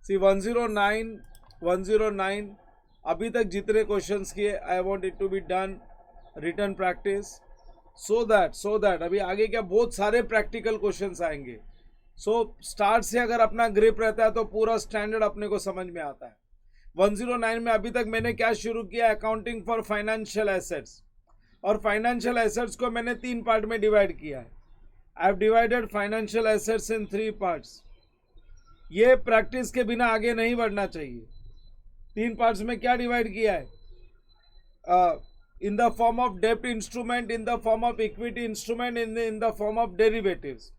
सी 109 अभी तक जितने क्वेश्चंस किए, I want it to be done written practice, so that अभी आगे क्या बहुत सारे प्रैक्टिकल क्वेश्चंस आएंगे। सो स्टार्ट से अगर अपना ग्रिप रहता है तो पूरा स्टैंडर्ड अपने को समझ में आता है। 109 में अभी तक मैंने क्या शुरू किया, अकाउंटिंग फॉर फाइनेंशियल एसेट्स, और फाइनेंशियल एसेट्स को मैंने 3 पार्ट में डिवाइड किया है। I have divided financial assets in 3 parts. ये प्रैक्टिस के बिना आगे नहीं बढ़ना चाहिए। 3 पार्ट्स में क्या डिवाइड किया है, in the form of debt instrument, in the form of equity instrument, in the form of derivatives.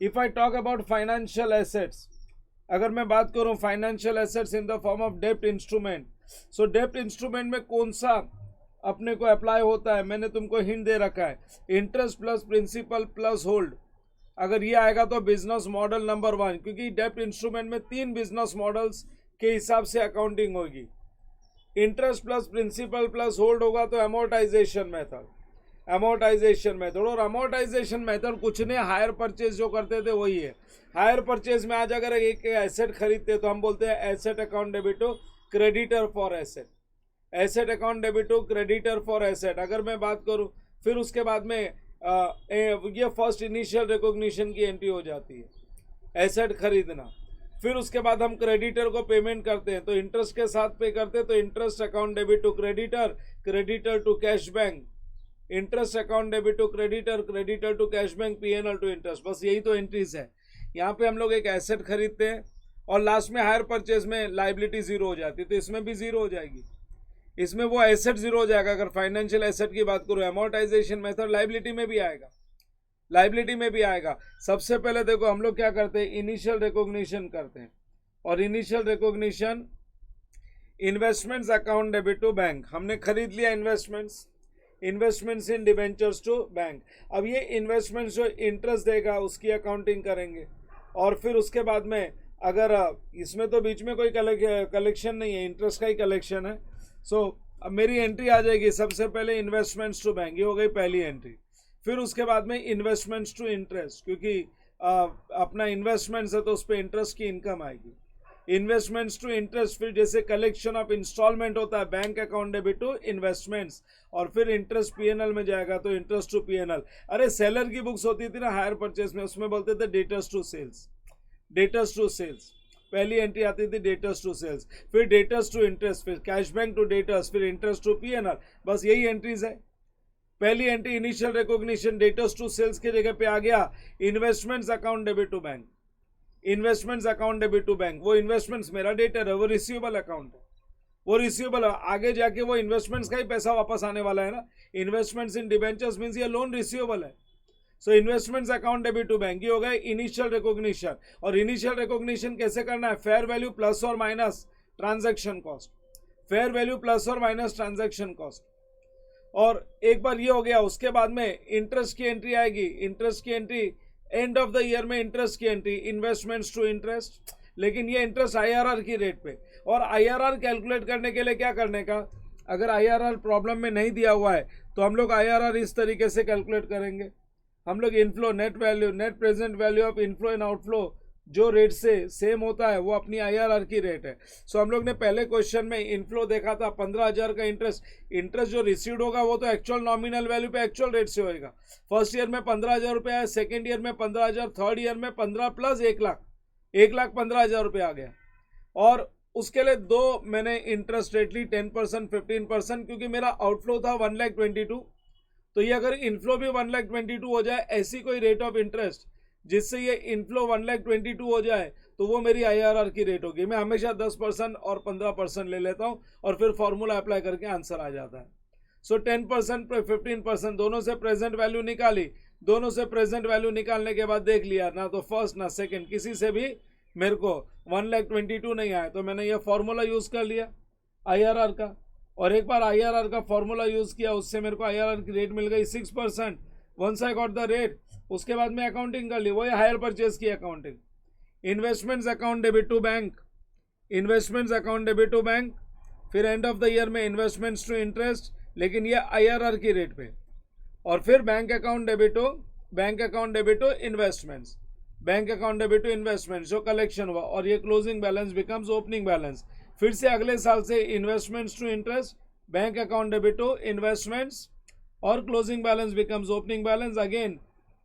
If I talk about financial assets, अगर मैं बात करूं financial assets in the form of डेप्ट instrument, so डेप्ट instrument में कौन सा अपने को अप्लाई होता है, मैंने तुमको हिंट दे रखा है, interest plus principal plus hold. अगर ये आएगा तो बिजनेस मॉडल नंबर 1, क्योंकि डेप्ट इंस्ट्रूमेंट में 3 बिजनेस मॉडल्स के हिसाब से अकाउंटिंग होगी। Interest plus principal plus hold होगा तो अमोर्टाइजेशन मेथड, और अमोर्टाइजेशन मेथड कुछ नहीं, हायर परचेज जो करते थे वही है। हायर परचेज में आज अगर एक एसेट खरीदते तो हम बोलते हैं asset account debit to creditor for asset, asset account debit to creditor for asset. अगर मैं बात करूं फिर उसके बाद में ये फर्स्ट इनिशियल रिकॉग्निशन की एंट्री हो जाती है, एसेट खरीदना। फिर उसके बाद हम क्रेडिटर को पेमेंट करते हैं तो इंटरेस्ट के साथ पे करते हैं, तो interest account debit to creditor, creditor to cash bank, interest account debit to creditor, creditor to cash bank, PNL to interest. बस यही तो एंट्रीज है। यहाँ पे हम लोग एक एसेट खरीदते हैं और लास्ट में हायर परचेज में लाइबिलिटी जीरो हो जाती है, तो इसमें भी जीरो हो जाएगी, इसमें वो एसेट जीरो हो जाएगा। अगर फाइनेंशियल एसेट की बात करूँ, अमोर्टाइजेशन मेथड लाइबिलिटी में भी आएगा, लाइबिलिटी में भी आएगा। सबसे पहले देखो हम लोग क्या करते हैं, इनिशियल रिकॉग्निशन करते हैं, और initial recognition investments account debit to bank, हमने खरीद लिया investments in debentures to bank. अब ये इन्वेस्टमेंट्स जो इंटरेस्ट देगा उसकी अकाउंटिंग करेंगे, और फिर उसके बाद में अगर इसमें तो बीच में कोई कलेक्शन नहीं है, इंटरेस्ट का ही कलेक्शन है। सो अब मेरी एंट्री आ जाएगी, सबसे पहले इन्वेस्टमेंट्स टू बैंक, ये हो गई पहली एंट्री। फिर उसके बाद में इन्वेस्टमेंट्स टू इंटरेस्ट, क्योंकि अपना इन्वेस्टमेंट्स है तो उस पर इंटरेस्ट की इनकम आएगी। इन्वेस्टमेंट्स टू इंटरेस्ट, फिर जैसे कलेक्शन ऑफ इंस्टॉलमेंट होता है bank account debit to investments, और फिर इंटरेस्ट पीएनएल में जाएगा तो इंटरेस्ट टू पीएनएल। अरे सेलर की बुक्स होती थी ना हायर परचेज में, उसमें बोलते थे debtors to sales, debtors to sales, पहली एंट्री आती थी डेटर्स टू सेल्स, फिर डेटर्स टू इंटरेस्ट, फिर कैश बैंक टू डेटर्स, फिर इंटरेस्ट टू पीएनएल। बस यही एंट्रीज है। पहली entry initial recognition debtors to sales की जगह पे आ गया investments account debit to bank, investments account debit to bank. वो इन्वेस्टमेंट्स मेरा डेटर है, वो रिसीवेबल अकाउंट है, वो रिसीवेबल है, आगे जाके वो इन्वेस्टमेंट्स का ही पैसा वापस आने वाला है ना। इन्वेस्टमेंट्स इन डिबेंचर्स मींस ये लोन रिसीवेबल है। So investments account debit to bank, ये हो गया इनिशियल रिकॉग्निशन। और इनिशियल रिकॉग्निशन कैसे करना है, फेयर वैल्यू प्लस और minus transaction cost, fair value plus और माइनस ट्रांजैक्शन कॉस्ट। और एक बार ये हो गया, उसके बाद में इंटरेस्ट की एंट्री आएगी, इंटरेस्ट की entry and of the year में, इंटरेस्ट की एंट्री इन्वेस्टमेंट्स टू इंटरेस्ट, लेकिन ये इंटरेस्ट आईआरआर की रेट पे। और आईआरआर कैलकुलेट करने के लिए क्या करने का, अगर आईआरआर प्रॉब्लम में नहीं दिया हुआ है तो हम लोग आईआरआर इस तरीके से कैलकुलेट करेंगे। हम लोग inflow net value, net present value of inflow and outflow जो रेट से सेम होता है वो अपनी आईआरआर की रेट है। सो हम लोग ने पहले क्वेश्चन में इनफ्लो देखा था 15,000 का इंटरेस्ट जो रिसीव्ड होगा वो तो एक्चुअल नॉमिनल वैल्यू पे एक्चुअल रेट से होएगा। फर्स्ट ईयर में 15,000 रुपये आया, सेकेंड ईयर में 15,000, थर्ड ईयर में 15 प्लस 1,15,000 रुपये आ गया। और उसके लिए दो मैंने इंटरेस्ट रेट ली, 10%, 15%, क्योंकि मेरा आउटफ्लो था 1,22,000। तो ये अगर इनफ्लो भी 1,22,000 हो जाए, ऐसी कोई रेट ऑफ इंटरेस्ट जिससे ये इनफ्लो 1,22,000 हो जाए, तो वो मेरी आईआरआर की रेट होगी। मैं हमेशा 10% और 15% ले लेता हूँ और फिर फॉर्मूला अप्लाई करके आंसर आ जाता है। सो 10% पे 15%, दोनों से प्रेजेंट वैल्यू निकाली, दोनों से प्रेजेंट वैल्यू निकालने के बाद देख लिया ना तो फर्स्ट ना सेकंड किसी से भी मेरे को 1,22,000 नहीं आया, तो मैंने ये फॉर्मूला यूज कर लिया आईआरआर का। और एक बार आईआरआर का फॉर्मूला यूज किया, उससे मेरे को आईआरआर की रेट मिल गई 6%। Once I got the rate, उसके बाद में अकाउंटिंग कर ली, वही हायर परचेज की accounting. Investments account debit to bank, investments account debit to bank, फिर एंड ऑफ द ईयर में इन्वेस्टमेंट्स टू इंटरेस्ट, लेकिन ये आईआरआर की रेट पे। और फिर bank account debit to investments. Bank account debit to investment जो कलेक्शन हुआ, और ये closing balance becomes opening balance. फिर से अगले साल से investments to interest, bank account debit to investments, और closing balance becomes opening balance again,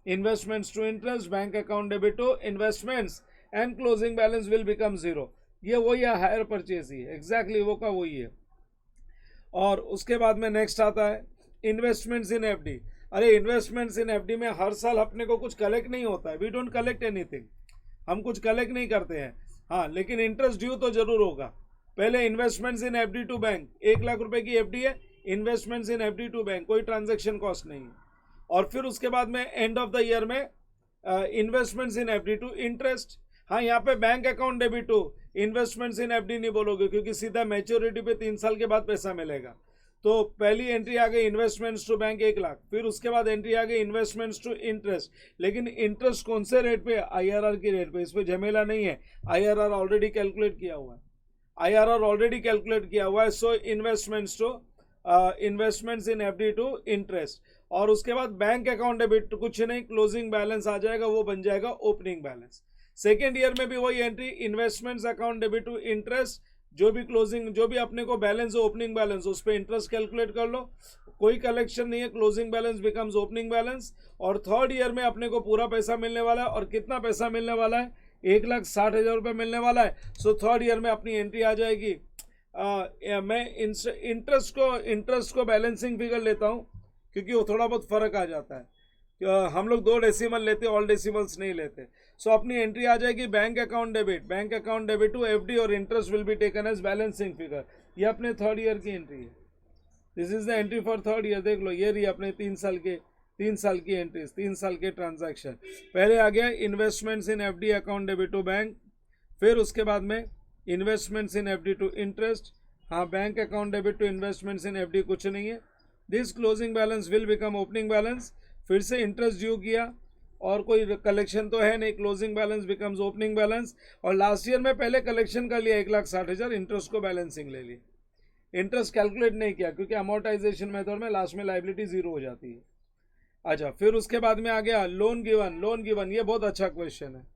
investments to interest, bank account debit to investments, and closing balance will become zero. ये वही है, hire purchase ही है, एग्जैक्टली वो का वही है। और उसके बाद में नेक्स्ट आता है इन्वेस्टमेंट्स इन एफडी। अरे इन्वेस्टमेंट्स इन एफडी में हर साल अपने को कुछ कलेक्ट नहीं होता है, वी डोंट कलेक्ट एनीथिंग, हम कुछ कलेक्ट नहीं करते हैं। हाँ, लेकिन इंटरेस्ट ड्यू तो जरूर होगा। पहले investments in FD to bank, 1 lakh रुपए की एफडी है, investments in FD to bank, कोई ट्रांजेक्शन कॉस्ट नहीं है। और फिर उसके बाद में एंड ऑफ द ईयर में investments in FD to interest. हाँ, यहाँ पे bank account debit to investments in FD नहीं बोलोगे, क्योंकि सीधा मैच्योरिटी पे 3 साल के बाद पैसा मिलेगा। तो पहली एंट्री आ गई इन्वेस्टमेंट्स टू बैंक 1 लाख, फिर उसके बाद एंट्री आ गई इन्वेस्टमेंट्स टू इंटरेस्ट। लेकिन इंटरेस्ट कौन से रेट पे? आईआरआर की रेट पे, इस पर झमेला नहीं है, आईआरआर ऑलरेडी कैलकुलेट किया हुआ है, आईआरआर ऑलरेडी कैलकुलेट किया हुआ है। So investments to investments in FD to interest, और उसके बाद बैंक अकाउंट डेबिट कुछ नहीं, क्लोजिंग बैलेंस आ जाएगा, वो बन जाएगा ओपनिंग बैलेंस। सेकेंड ईयर में भी वही entry, investments account debit to interest, जो भी क्लोजिंग, जो भी अपने को बैलेंस है ओपनिंग बैलेंस, उस पर इंटरेस्ट कैलकुलेट कर लो, कोई कलेक्शन नहीं है, closing balance becomes opening balance. और थर्ड ईयर में अपने को पूरा पैसा मिलने वाला है, और कितना पैसा मिलने वाला है? 1,60,000 रुपये मिलने वाला है। सो थर्ड ईयर में अपनी एंट्री आ जाएगी। मैं इंटरेस्ट को बैलेंसिंग फिगर लेता हूँ, क्योंकि वो थोड़ा बहुत फर्क आ जाता है। हम लोग 2 डेसिमल लेते, ऑल डेसिमल्स नहीं लेते। सो अपनी एंट्री आ जाएगी bank account debit to FD, और interest will be taken as balancing figure. ये अपने थर्ड ईयर की एंट्री है, this is the entry for third year. देख लो, ये रही अपने 3 साल की एंट्रीज, 3 साल के ट्रांजैक्शन। पहले आ गया investments in FD account debit to bank, फिर उसके बाद में investments in FD to interest. हाँ, bank account debit to investments in FD कुछ नहीं है। This closing balance will become opening balance. फिर से इंटरेस्ट ड्यू किया, और कोई कलेक्शन तो है नहीं, closing balance becomes opening balance. और लास्ट ईयर में पहले कलेक्शन कर लिया 1,60,000, इंटरेस्ट को बैलेंसिंग ले ली, इंटरेस्ट कैलकुलेट नहीं किया, क्योंकि अमोर्टाइजेशन मेथड में लास्ट में लाइबिलिटी जीरो हो जाती है। अच्छा, फिर उसके बाद में आ गया लोन गिवन। ये बहुत अच्छा क्वेश्चन है,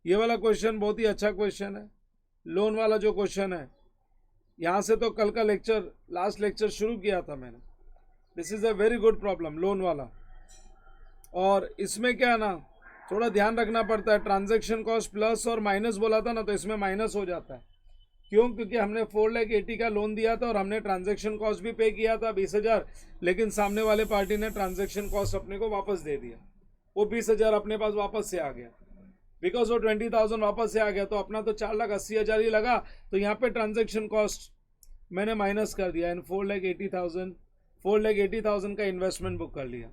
ये वाला क्वेश्चन बहुत ही अच्छा क्वेश्चन है। लोन वाला जो क्वेश्चन है, यहाँ से तो कल का लेक्चर, लास्ट लेक्चर शुरू किया था मैंने। This is a very good problem, loan वाला। और इसमें क्या है ना, थोड़ा ध्यान रखना पड़ता है, ट्रांजैक्शन कॉस्ट प्लस और माइनस बोला था ना, तो इसमें माइनस हो जाता है। क्यों? क्योंकि हमने 4,80,000 का लोन दिया था, और हमने ट्रांजैक्शन कॉस्ट भी पे किया था 20,000, लेकिन सामने वाले पार्टी ने ट्रांजैक्शन कॉस्ट अपने को वापस दे दिया, वो 20,000 अपने पास वापस से आ गया, बिकॉज वो 20,000 वापस से आ गया, तो अपना तो 4,80,000 ही लगा। तो यहाँ पे ट्रांजैक्शन कॉस्ट मैंने माइनस कर दिया, एंड 4,80,000 का इन्वेस्टमेंट बुक कर लिया।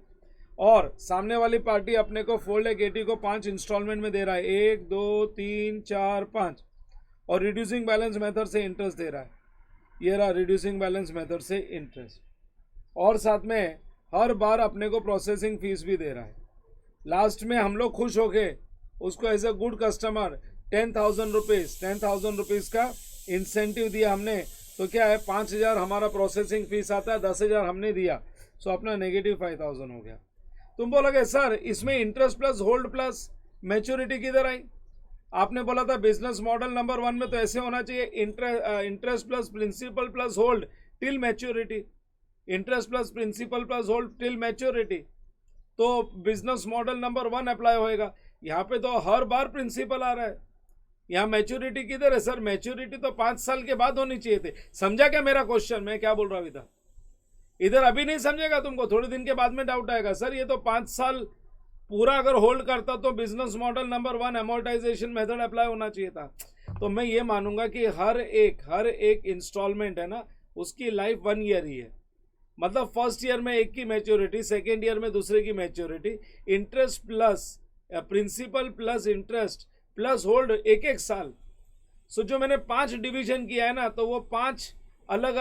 और सामने वाली पार्टी अपने को 4,80,000 को 5 इंस्टॉलमेंट में दे रहा है, 1 2 3 4 5, और रिड्यूसिंग बैलेंस मेथड से इंटरेस्ट दे रहा है। ये रहा रिड्यूसिंग बैलेंस मेथड से इंटरेस्ट, और साथ में हर बार अपने को प्रोसेसिंग फीस भी दे रहा है। लास्ट में हम लोग खुश होके उसको as a good customer 10,000 rupees का इंसेंटिव दिया हमने। तो क्या है, 5,000 हमारा प्रोसेसिंग फीस आता है, 10,000 हमने दिया, सो अपना नेगेटिव 5,000 हो गया। तुम बोलोगे सर इसमें interest plus hold plus maturity किधर आई? आपने बोला था बिजनेस मॉडल नंबर 1 में तो ऐसे होना चाहिए, interest plus principal plus hold till maturity, interest plus principal plus hold till maturity. तो बिजनेस मॉडल नंबर 1 अप्लाई होएगा। यहाँ पे तो हर बार प्रिंसिपल आ रहा है, यहाँ मैच्योरिटी किधर है? सर मैच्योरिटी तो 5 साल के बाद होनी चाहिए थे। समझा क्या मेरा क्वेश्चन? मैं क्या बोल रहा हूँ इधर? इधर अभी नहीं समझेगा, तुमको थोड़े दिन के बाद में डाउट आएगा, सर ये तो 5 साल पूरा अगर होल्ड करता तो business model number 1 amortisation method apply होना चाहिए था। तो मैं ये मानूंगा कि हर एक इंस्टॉलमेंट है ना, उसकी लाइफ 1 ईयर ही है। मतलब फर्स्ट ईयर में एक की मैच्योरिटी, सेकेंड ईयर में दूसरे की maturity, interest plus principal plus interest plus hold 1 साल। सो जो मैंने 5 डिवीजन किया है ना, तो वो 5 अलग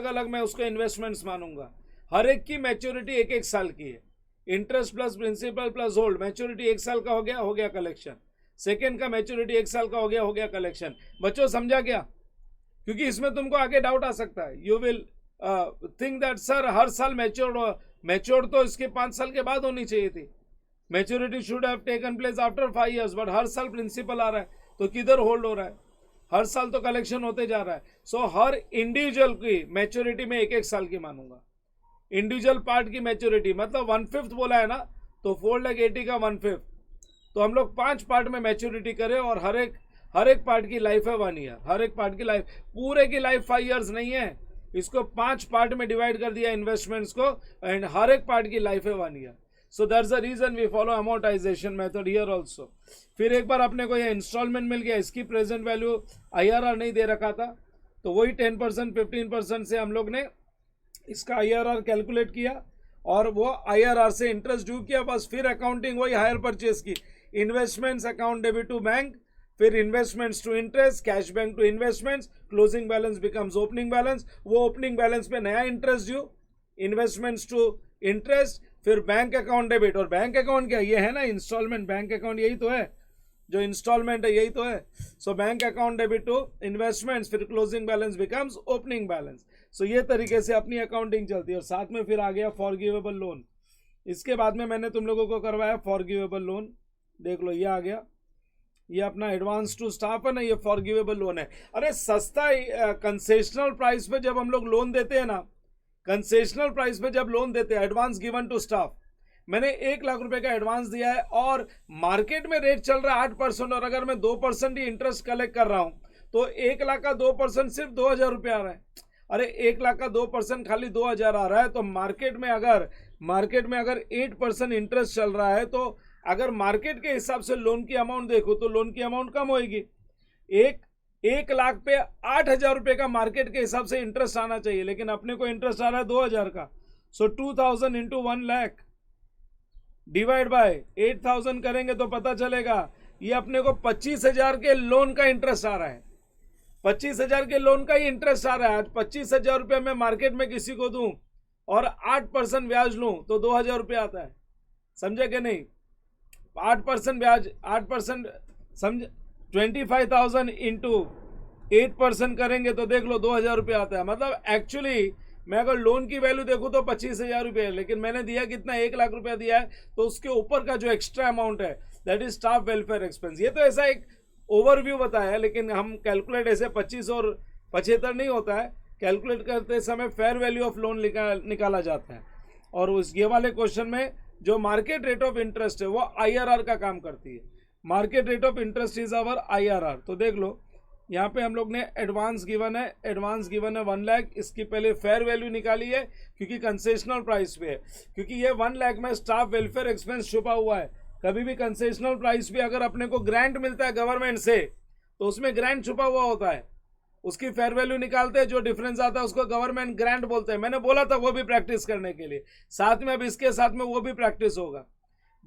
अलग मैं उसको इन्वेस्टमेंट्स मानूंगा। हर एक की मैच्योरिटी 1 साल की है। Interest plus principal plus hold, maturity 1 साल का हो गया कलेक्शन। सेकेंड का मैच्योरिटी 1 साल का हो गया कलेक्शन। बच्चों समझा क्या? क्योंकि इसमें तुमको आगे डाउट आ सकता है, you will think that sir हर साल मैच्योर तो इसके 5 साल के बाद होनी चाहिए थी। Maturity should have taken place after 5 years, but हर साल प्रिंसिपल आ रहा है तो किधर होल्ड हो रहा है? हर साल तो कलेक्शन होते जा रहा है. सो हर इंडिविजुअल की मैच्योरिटी में 1-1 साल की मानूंगा. इंडिविजुअल पार्ट की मैच्योरिटी मतलब 1/5 बोला है ना, तो 4,80,000 का 1/5, तो हम लोग 5 पार्ट में मैच्योरिटी करें और हर एक पार्ट की लाइफ है 1 year. हर एक पार्ट की लाइफ, पूरे की लाइफ 5 years नहीं है, इसको 5 पार्ट में डिवाइड कर दिया इन्वेस्टमेंट्स को, एंड हर एक पार्ट की लाइफ है 1 year. So that's the reason we follow amortisation method here also. फिर एक बार अपने को ये इंस्टॉलमेंट मिल गया, इसकी प्रेजेंट वैल्यू IRR नहीं दे रखा था, तो वही 10% 15% से हम लोग ने इसका IRR कैलकुलेट किया और वो IRR से इंटरेस्ट ड्यू किया. बस फिर अकाउंटिंग वही हायर परचेज की, investments account debit to bank, फिर investments to interest, cash bank to investments, closing balance becomes opening balance. वो ओपनिंग बैलेंस पे नया interest due, investments to interest, फिर बैंक अकाउंट डेबिट. और बैंक अकाउंट क्या, ये है ना इंस्टॉलमेंट. बैंक अकाउंट यही तो है, जो इंस्टॉलमेंट है यही तो है. So bank account debit to investments, फिर closing balance becomes opening balance. So ये तरीके से अपनी अकाउंटिंग चलती है. और साथ में फिर आ गया फॉरगिवेबल लोन. इसके बाद में मैंने तुम लोगों को करवाया फॉरगिवेबल लोन. देख लो ये आ गया, ये अपना एडवांस टू स्टाफ है ना, ये फॉरगिवेबल लोन है. अरे सस्ता कंसेशनल प्राइस पे जब हम लोग लोन देते हैं ना, कंसेशनल प्राइस पे जब लोन देते हैं, एडवांस गिवन टू स्टाफ, मैंने 1 लाख रुपए का एडवांस दिया है और मार्केट में रेट चल रहा है 8%, और अगर मैं 2% ही इंटरेस्ट कलेक्ट कर रहा हूं तो 1 लाख का 2% सिर्फ 2,000 रुपये आ रहा है. अरे 1 लाख का 2% खाली 2,000 आ रहा है, तो मार्केट में अगर 8% इंटरेस्ट चल रहा है, तो अगर मार्केट के हिसाब से लोन की अमाउंट देखो तो लोन की अमाउंट कम होगी. 1 लाख पे 8,000 रुपये का मार्केट के हिसाब से इंटरेस्ट आना चाहिए, लेकिन अपने को इंटरेस्ट आ रहा है 2,000 का. सो 2,000 इंटू 1 लाख डिवाइड बाय 8,000 करेंगे तो पता चलेगा ये अपने को 25,000 के लोन का इंटरेस्ट आ रहा है. 25,000 के लोन का ही इंटरेस्ट आ रहा है. आज 25,000 रुपये मैं मार्केट में किसी को दूं और 8% ब्याज लूं तो 2,000 रुपये आता है. समझे कि नहीं? 8% ब्याज, 8% समझ, 25,000 इंटू 8% करेंगे तो देख लो 2,000 रुपये आता है. मतलब एक्चुअली मैं अगर लोन की वैल्यू देखूं तो 25,000 रुपये है, लेकिन मैंने दिया कितना, 1 लाख रुपया दिया है, तो उसके ऊपर का जो एक्स्ट्रा अमाउंट है that is staff welfare expense. ये तो ऐसा एक ओवरव्यू बताया है, लेकिन हम कैलकुलेट ऐसे 25 और 75 नहीं होता है. कैलकुलेट करते समय फेयर वैल्यू ऑफ लोन निकाला जाता है. और उस ये वाले क्वेश्चन में जो मार्केट रेट ऑफ इंटरेस्ट है वो IRR का काम करती है. Market rate of interest is our IRR. तो देख लो यहाँ पे हम लोग ने एडवांस गिवन है 1 लाख. इसकी पहले फेयर वैल्यू निकाली है क्योंकि कंसेशनल प्राइस पे है, क्योंकि ये 1 लाख में स्टाफ वेलफेयर एक्सपेंस छुपा हुआ है. कभी भी कंसेशनल प्राइस पे अगर अपने को ग्रांट मिलता है गवर्नमेंट से तो उसमें ग्रांट छुपा हुआ होता है, उसकी फेयर वैल्यू निकालते हैं, जो डिफरेंस आता है उसको गवर्नमेंट ग्रांट बोलते हैं. मैंने बोला था वो भी प्रैक्टिस करने के लिए, साथ में अब इसके साथ में वो भी प्रैक्टिस होगा.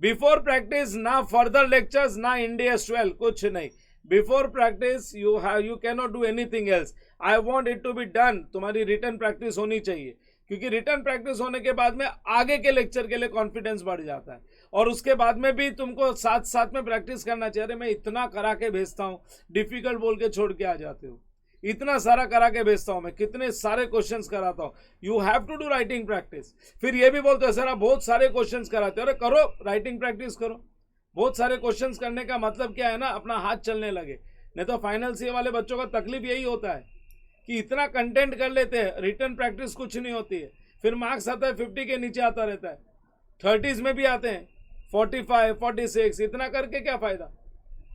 बिफोर प्रैक्टिस ना फर्दर लेक्चर्स ना इंडियस 12, कुछ नहीं. Before practice you can not do anything else. I want it to be done. तुम्हारी रिटर्न प्रैक्टिस होनी चाहिए, क्योंकि रिटर्न प्रैक्टिस होने के बाद में आगे के लेक्चर के लिए कॉन्फिडेंस बढ़ जाता है. और उसके बाद में भी तुमको साथ साथ में प्रैक्टिस करना चाहिए. मैं इतना करा के भेजता हूँ, डिफिकल्ट बोल के छोड़ के आ जाते हो. इतना सारा करा के भेजता हूं मैं, कितने सारे क्वेश्चंस कराता हूं. You have to do writing practice. फिर ये भी बोलते हो सर आप बहुत सारे क्वेश्चंस कराते हो. अरे करो, राइटिंग प्रैक्टिस करो. बहुत सारे क्वेश्चंस करने का मतलब क्या है ना, अपना हाथ चलने लगे. नहीं तो फाइनल सीए वाले बच्चों का तकलीफ यही होता है कि इतना कंटेंट कर लेते हैं, रिटर्न प्रैक्टिस कुछ नहीं होती है. फिर मार्क्स आता है 50 के नीचे आता रहता है, 30s में भी आते हैं, 45, 46. इतना करके क्या फायदा?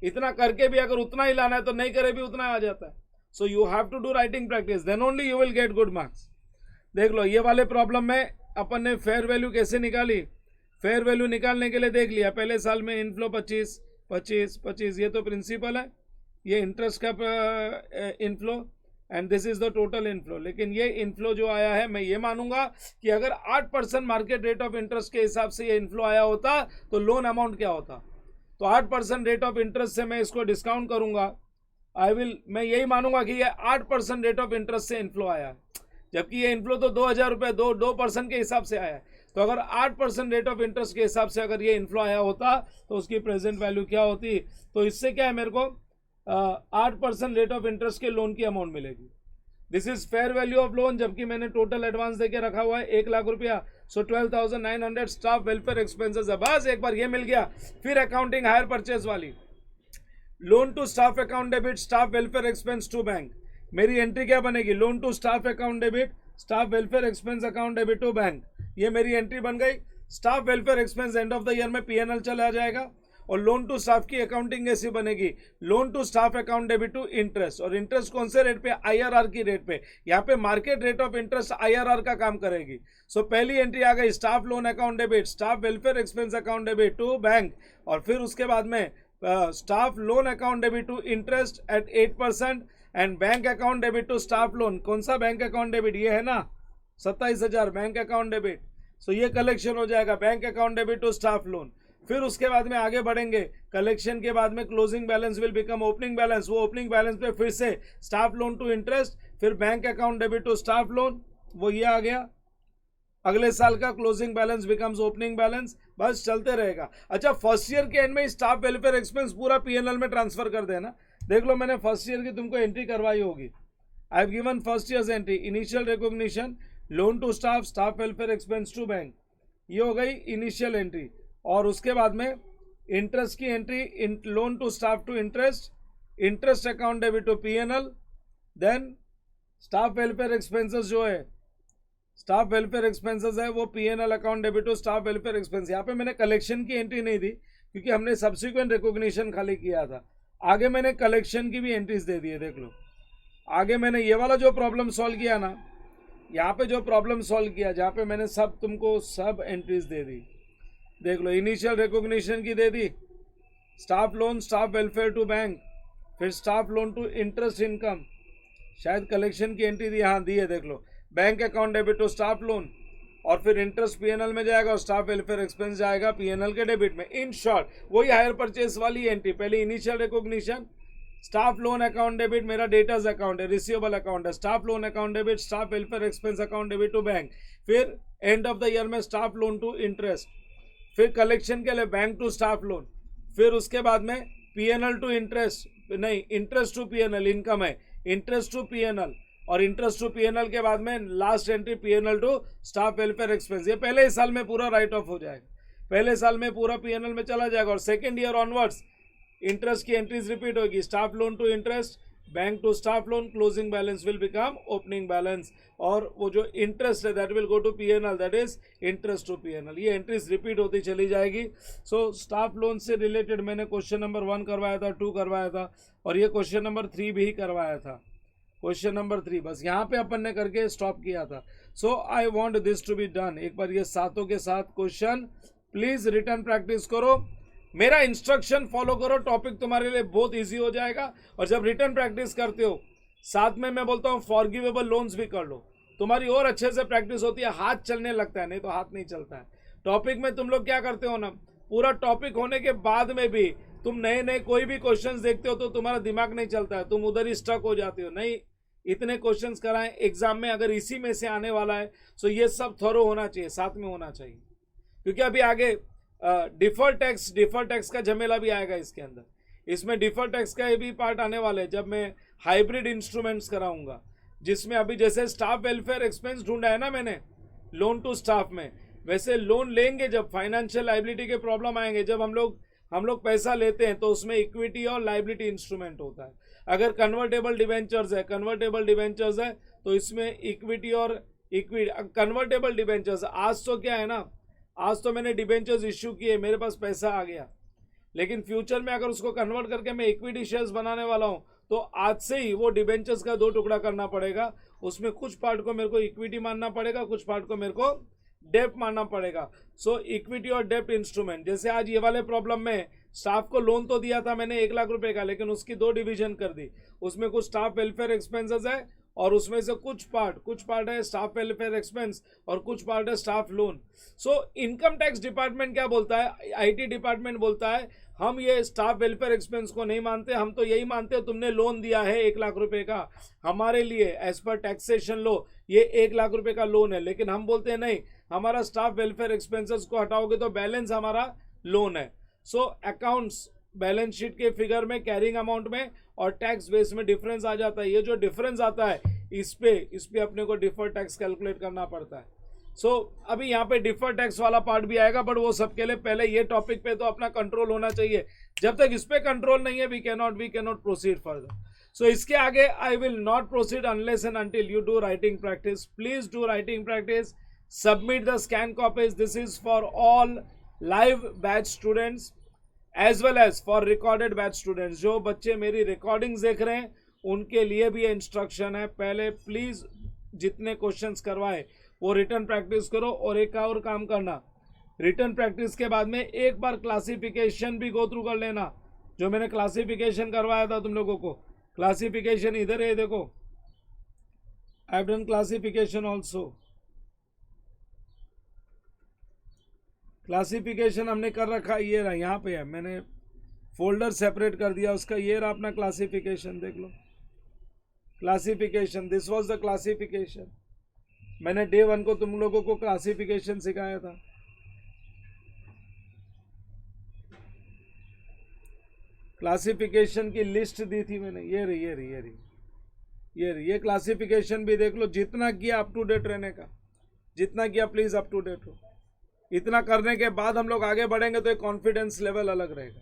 इतना करके भी अगर उतना ही लाना है तो नहीं करे भी उतना आ जाता है. So you have to do writing practice, then only you will get good marks. देख लो ये वाले प्रॉब्लम में अपन ने फेयर वैल्यू कैसे निकाली. फेयर वैल्यू निकालने के लिए देख लिया, पहले साल में इनफ्लो 25, 25, 25, ये तो प्रिंसिपल है, ये इंटरेस्ट का inflow, and this is the total inflow. लेकिन ये इनफ्लो जो आया है, मैं ये मानूंगा कि अगर 8% मार्केट रेट ऑफ इंटरेस्ट के हिसाब से ये इनफ्लो आया होता तो लोन अमाउंट क्या होता. तो 8% रेट ऑफ इंटरेस्ट से मैं इसको डिस्काउंट करूंगा. मैं यही मानूंगा कि ये 8% रेट ऑफ इंटरेस्ट से इनफ्लो आया, जबकि ये इनफ्लो तो 2,000 रुपये 2% के हिसाब से आया है. तो अगर 8% रेट ऑफ इंटरेस्ट के हिसाब से अगर ये इनफ्लो आया होता तो उसकी प्रेजेंट वैल्यू क्या होती. तो इससे क्या है, मेरे को 8% रेट ऑफ इंटरेस्ट के लोन की अमाउंट मिलेगी. This is fair value of loan, जबकि मैंने टोटल एडवांस देके रखा हुआ है 1 लाख रुपया, सो 12,900 स्टाफ वेलफेयर एक्सपेंसेस है। बस एक बार ये मिल गया। फिर अकाउंटिंग हायर परचेज वाली, loan to staff account debit staff welfare expense to bank. मेरी एंट्री क्या बनेगी? Loan to staff account debit staff welfare expense account debit to bank. ये मेरी एंट्री बन गई। Staff welfare expense end of the year में PNL चला जाएगा। और लोन टू स्टाफ की अकाउंटिंग ऐसी बनेगी, loan to staff account debit to interest. और इंटरेस्ट कौन से रेट पे? आईआरआर की रेट पे। यहाँ पे market rate of interest IRR का काम करेगी। सो पहली एंट्री आ गई, staff loan account debit staff welfare expense account debit to bank. और फिर उसके बाद में staff loan account debit to interest at 8% and bank account debit to staff loan. कौन सा बैंक अकाउंट डेबिट? ये है ना 27,000 बैंक अकाउंट डेबिट। सो ये कलेक्शन हो जाएगा, bank account debit to staff loan. फिर उसके बाद में आगे बढ़ेंगे, कलेक्शन के बाद में closing balance will become opening balance. वो ओपनिंग बैलेंस पे फिर से स्टाफ लोन टू इंटरेस्ट, फिर bank account debit to staff loan, वो ये आ गया। अगले साल का closing balance becomes opening balance, बस चलते रहेगा। अच्छा, फर्स्ट ईयर के एंड में स्टाफ वेलफेयर एक्सपेंस पूरा पीएनएल में ट्रांसफर कर देना। देख लो, मैंने फर्स्ट ईयर की तुमको एंट्री करवाई होगी। I have given first years entry, initial recognition, loan to staff, staff welfare expense to bank, ये हो गई इनिशियल एंट्री। और उसके बाद में इंटरेस्ट की entry, loan to staff to interest, interest account debit to PNL, then staff welfare expenses जो है, स्टाफ वेलफेयर एक्सपेंसेस है वो PNL account debit to staff welfare expense. यहाँ पे मैंने कलेक्शन की एंट्री नहीं दी क्योंकि हमने सब्सिक्वेंट रिकॉग्निशन खाली किया था। आगे मैंने कलेक्शन की भी एंट्रीज दे दी है। देख लो, आगे मैंने ये वाला जो प्रॉब्लम सॉल्व किया ना, यहाँ पे जो प्रॉब्लम सॉल्व किया जहाँ पे मैंने सब तुमको सब एंट्रीज दे दी। देख लो, इनिशियल रिकॉग्निशन की दे दी, staff loan staff welfare to bank, फिर staff loan to interest income, शायद कलेक्शन की एंट्री दी, हाँ दी है। देख लो, bank account debit to staff loan, और फिर इंटरेस्ट पीएनएल में जाएगा और स्टाफ वेलफेयर एक्सपेंस जाएगा पीएनएल के डेबिट में। इन शॉर्ट वही हायर परचेस वाली एंट्री, पहले initial recognition, staff loan account debit मेरा डेटर्स अकाउंट है, रिसीवेबल अकाउंट है, staff loan account debit staff welfare expense account debit to bank, फिर एंड ऑफ द ईयर में staff loan to interest, फिर collection के लिए bank to staff loan, फिर उसके बाद में पीएनएल टू इंटरेस्ट, नहीं इंटरेस्ट टू पीएनएल, इनकम है, इंटरेस्ट टू पीएनएल, और इंटरेस्ट टू पीएनएल के बाद में last entry PNL to staff welfare expense. ये पहले ही साल में पूरा राइट ऑफ हो जाएगा, पहले साल में पूरा पीएनएल में चला जाएगा। और सेकेंड ईयर ऑनवर्ड्स इंटरेस्ट की एंट्रीज रिपीट होगी, staff loan to interest, bank to staff loan, closing balance will become opening balance, और वो जो इंटरेस्ट है that will go to PNL, that is interest to PNL. ये entries repeat होती चली जाएगी। सो स्टाफ लोन से रिलेटेड मैंने क्वेश्चन नंबर 1 करवाया था, 2 करवाया था, और ये क्वेश्चन नंबर 3 भी करवाया था, क्वेश्चन नंबर 3 बस यहाँ पे अपन ने करके स्टॉप किया था। So I want this to be done. एक बार ये सातों के साथ क्वेश्चन प्लीज रिटर्न प्रैक्टिस करो, मेरा इंस्ट्रक्शन फॉलो करो, टॉपिक तुम्हारे लिए बहुत इजी हो जाएगा। और जब रिटर्न प्रैक्टिस करते हो साथ में मैं बोलता हूँ फॉरगिवेबल लोन्स भी कर लो, तुम्हारी और अच्छे से प्रैक्टिस होती है, हाथ चलने लगता है, नहीं तो हाथ नहीं चलता है। टॉपिक में तुम लोग क्या करते हो ना, पूरा टॉपिक होने के बाद में भी तुम नए नए कोई भी क्वेश्चंस देखते हो तो तुम्हारा दिमाग नहीं चलता है, तुम उधर ही स्टक हो जाते हो। नहीं, इतने क्वेश्चंस कराएं एग्जाम में, अगर इसी में से आने वाला है तो ये सब थोरो होना चाहिए, साथ में होना चाहिए, क्योंकि अभी आगे डिफर्ड टैक्स का झमेला भी आएगा इसके अंदर। इसमें डिफर्ड टैक्स का ये भी पार्ट आने वाले है जब मैं हाइब्रिड इंस्ट्रूमेंट्स कराऊंगा, जिसमें अभी जैसे स्टाफ वेलफेयर एक्सपेंस ढूंढा है ना मैंने लोन टू स्टाफ में, वैसे लोन लेंगे जब फाइनेंशियल लाइबिलिटी के प्रॉब्लम आएंगे, जब हम लोग पैसा लेते हैं तो उसमें इक्विटी और लाइबिलिटी इंस्ट्रूमेंट होता है। अगर कन्वर्टेबल डिवेंचर्स है तो इसमें इक्विटी और कन्वर्टेबल डिवेंचर्स, आज तो क्या है ना, आज तो मैंने डिवेंचर्स इश्यू किए, मेरे पास पैसा आ गया, लेकिन फ्यूचर में अगर उसको कन्वर्ट करके मैं इक्विटी शेयर्स बनाने वाला हूं तो आज से ही वो डिवेंचर्स का 2 टुकड़ा करना पड़ेगा। उसमें कुछ पार्ट को मेरे को इक्विटी मानना पड़ेगा, कुछ पार्ट को मेरे को डेप्ट मानना पड़ेगा। सो इक्विटी और डेप्ट इंस्ट्रूमेंट, जैसे आज ये वाले प्रॉब्लम में स्टाफ को लोन तो दिया था मैंने 1 लाख रुपए का, लेकिन उसकी 2 डिवीजन कर दी, उसमें कुछ स्टाफ वेलफेयर एक्सपेंसेस है और उसमें से कुछ पार्ट है स्टाफ वेलफेयर एक्सपेंस और कुछ पार्ट है staff loan. So income tax department क्या बोलता है, आईटी डिपार्टमेंट बोलता है हम ये स्टाफ वेलफेयर एक्सपेंस को नहीं मानते, हम तो यही मानते हैं तुमने लोन दिया है 1 लाख रुपए का, हमारे लिए एज पर टैक्सेशन लो ये 1 लाख रुपए का लोन है, लेकिन हम बोलते हैं नहीं, हमारा स्टाफ वेलफेयर एक्सपेंसेस को हटाओगे तो बैलेंस हमारा लोन है। सो अकाउंट्स बैलेंस शीट के फिगर में कैरिंग अमाउंट में और टैक्स बेस में डिफरेंस आ जाता है। ये जो डिफरेंस आता है इस पे अपने को डिफर टैक्स कैलकुलेट करना पड़ता है। सो अभी यहाँ पे डिफर टैक्स वाला पार्ट भी आएगा, बट वो सबके लिए पहले ये टॉपिक पे तो अपना कंट्रोल होना चाहिए। जब तक इस पे कंट्रोल नहीं है we can not proceed further. So इसके आगे I will not proceed unless and until you do writing practice. Please do writing practice, submit the scan copies. This is for all live batch students as well as for recorded batch students. जो बच्चे मेरी recordings देख रहे हैं उनके लिए भी instruction है, पहले प्लीज जितने क्वेश्चंस करवाए वो रिटर्न प्रैक्टिस करो। और एक और काम करना, रिटर्न प्रैक्टिस के बाद में एक बार क्लासिफिकेशन भी गो थ्रू कर लेना। जो मैंने क्लासिफिकेशन करवाया था तुम लोगों को, क्लासिफिकेशन इधर है, देखो I have done classification also. Classification हमने कर रखा, ये रहा यहाँ पे है, मैंने फोल्डर सेपरेट कर दिया उसका, ये रहा अपना क्लासिफिकेशन, देख लो classification. This was the classification. मैंने डे 1 को तुम लोगों को क्लासिफिकेशन सिखाया था। क्लासिफिकेशन की लिस्ट दी थी मैंने, ये रही ये क्लासिफिकेशन भी देख लो। जितना किया अप टू डेट रहने का, जितना किया प्लीज अप टू डेट हो। इतना करने के बाद हम लोग आगे बढ़ेंगे तो एक कॉन्फिडेंस लेवल अलग रहेगा।